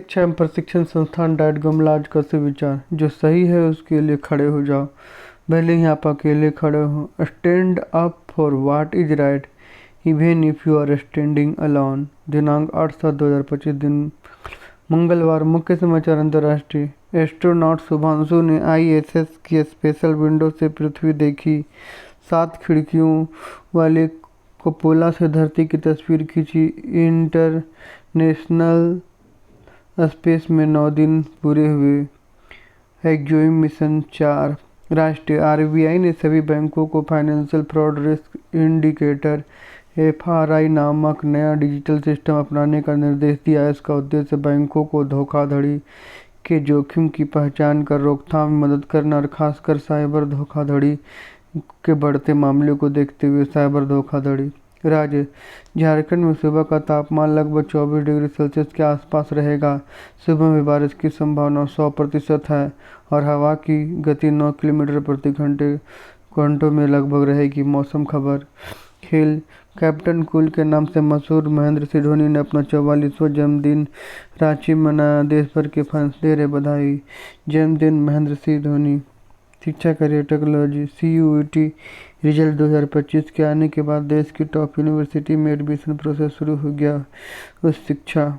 शिक्षा एवं प्रशिक्षण संस्थान डाइट गमलाज का सुविचार, जो सही है उसके लिए खड़े हो जाओ, भले ही आप अकेले खड़े हो। Stand up for what is right even if you are standing alone. दिनांक 8/7/2025 दिन मंगलवार। मुख्य समाचार। अंतर्राष्ट्रीय एस्ट्रोनॉट शुभांशु ने ISS की स्पेशल विंडो से पृथ्वी देखी। 7 खिड़कियों वाले कपोला से धरती की तस्वीर खींची। इंटरनेशनल स्पेस में 9 दिन पूरे हुए। Exome mission 4। राष्ट्रीय RBI ने सभी बैंकों को financial fraud risk indicator FRI नामक नया डिजिटल सिस्टम अपनाने का निर्देश दिया। इसका उद्देश्य बैंकों को धोखाधड़ी के जोखिम की पहचान कर रोकथाम में मदद करना और खासकर साइबर धोखाधड़ी के बढ़ते मामलों को देखते हुए साइबर धोखाधड़ी। राज्य झारखंड में सुबह का तापमान लगभग 24 डिग्री सेल्सियस के आसपास रहेगा। सुबह में बारिश की संभावना 100% है और हवा की गति 9 किलोमीटर प्रति घंटों में लगभग रहेगी। मौसम खबर। खेल। कैप्टन कूल के नाम से मशहूर महेंद्र सिंह धोनी ने अपना 44वां जन्मदिन रांची में मनाया। देश भर के फैंस दे रहे बधाई। जन्मदिन महेंद्र सिंह धोनी। शिक्षा, करियर, टेक्नोलॉजी। CUET रिजल्ट 2025 के आने के बाद देश की टॉप यूनिवर्सिटी में एडमिशन प्रोसेस शुरू हो गया। उच्च शिक्षा।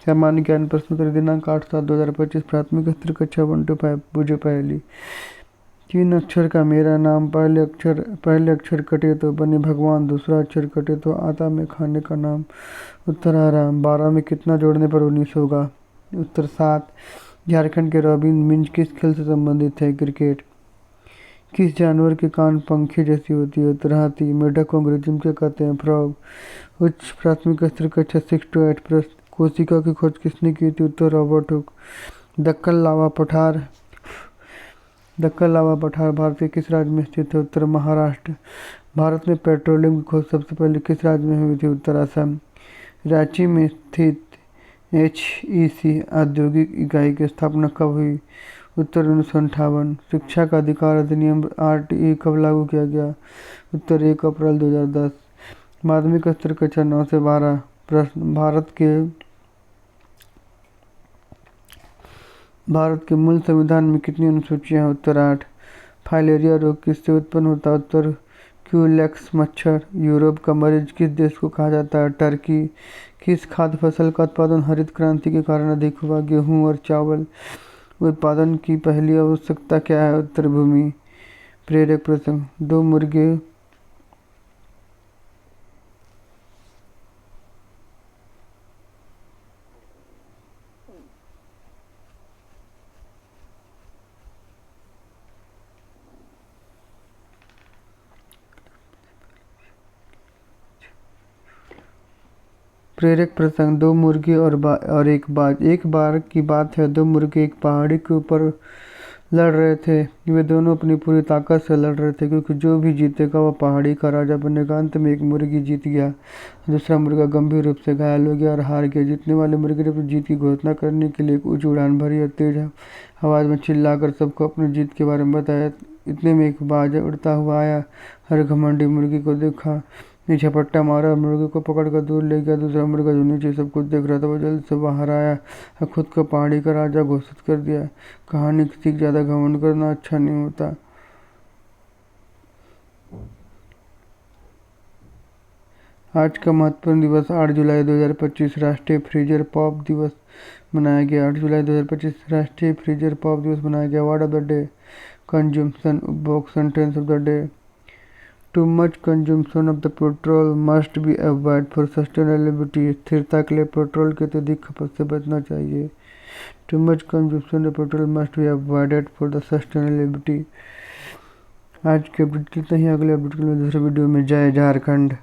सामान्य ज्ञान प्रश्नोत्तरी दिनांक 8/7/2025 प्राथमिक स्तर कक्षा 1 to 5 बुझे पहली। 3 अक्षर का मेरा नाम। पहले अक्षर कटे तो बने भगवान, दूसरा अक्षर कटे तो आता में खाने का नाम। उत्तर आराम। 12 में कितना जोड़ने पर 19 होगा? उत्तर 7। झारखंड के रॉबिन मिंज किस खेल से संबंधित है? क्रिकेट। किस जानवर के कान पंखे जैसी होती है? उत्तर हाथी। मेढक को अंग्रेजी में क्या कहते हैं? फ्रॉग। उच्च प्राथमिक स्तर कक्षा 6 to 8 प्रश्न। कोशिका की खोज किसने की थी? उत्तर रॉबर्ट हुक। दक्कन लावा पठार भारत के किस राज्य में स्थित है? उत्तर महाराष्ट्र। भारत में पेट्रोलियम की खोज सबसे पहले किस राज्य में हुई थी? उत्तर असम। रांची में स्थित HEC औद्योगिक इकाई की स्थापना कब हुई? उत्तर 1958। शिक्षा का अधिकार अधिनियम RTE कब लागू किया गया? उत्तर 1 अप्रैल 2010। माध्यमिक स्तर कक्षा 9 से 12 प्रश्न। भारत के मूल संविधान में कितनी अनुसूचियां हैं? उत्तर 8। फाइलेरिया रोग किससे उत्पन्न होता है? उत्तर क्यूलेक्स मच्छर। यूरोप का मरीज किस देश को कहा जाता है? टर्की। किस खाद्य फसल का उत्पादन हरित क्रांति के कारण अधिक हुआ? गेहूं और चावल। उत्पादन की पहली आवश्यकता क्या है? उत्तर भूमि। प्रेरक प्रसंग। 2 मुर्गे प्रेरक प्रसंग। 2 मुर्गे और एक बाज। एक बार की बात है, 2 मुर्गे एक पहाड़ी के ऊपर लड़ रहे थे। वे दोनों अपनी पूरी ताकत से लड़ रहे थे क्योंकि जो भी जीतेगा वह पहाड़ी का राजा बनेगा। अंत में एक मुर्गी जीत गया, दूसरा मुर्गा गंभीर रूप से घायल हो गया और हार गया। जीतने वाले मुर्गे ने अपनी जीत की घोषणा करने के लिए एक ऊंची उड़ान भरी और तेज आवाज़ में चिल्लाकर सबको अपनी जीत के बारे में बताया। इतने में एक बाज उड़ता हुआ आया, हर घमंडी मुर्गी को देखा, ने झपट्टा मारा और मुर्गे को पकड़कर दूर ले गया। दूसरा मुर्गा जो नीचे सब कुछ देख रहा था, वो जल्दी से बाहर आया और खुद को पहाड़ी का राजा घोषित कर दिया। कहानी किसी से ज़्यादा घमंड करना अच्छा नहीं होता। आज का महत्वपूर्ण दिवस 8 जुलाई 2025 राष्ट्रीय फ्रीजर पॉप दिवस मनाया गया। 8 जुलाई 2025 राष्ट्रीय फ्रीजर पॉप दिवस मनाया गया। Word of the day consumption, उपभोग। Sentence of the day too much consumption of the petrol must be avoid for sustainability. स्थिरता के लिए पेट्रोल की अत्यधिक खपत से बचना चाहिए। To much consumption of petrol must be avoided for the sustainability. आज के अपडेट इतना ही। अगले अपडेट के लिए दूसरे वीडियो में। जय झारखंड।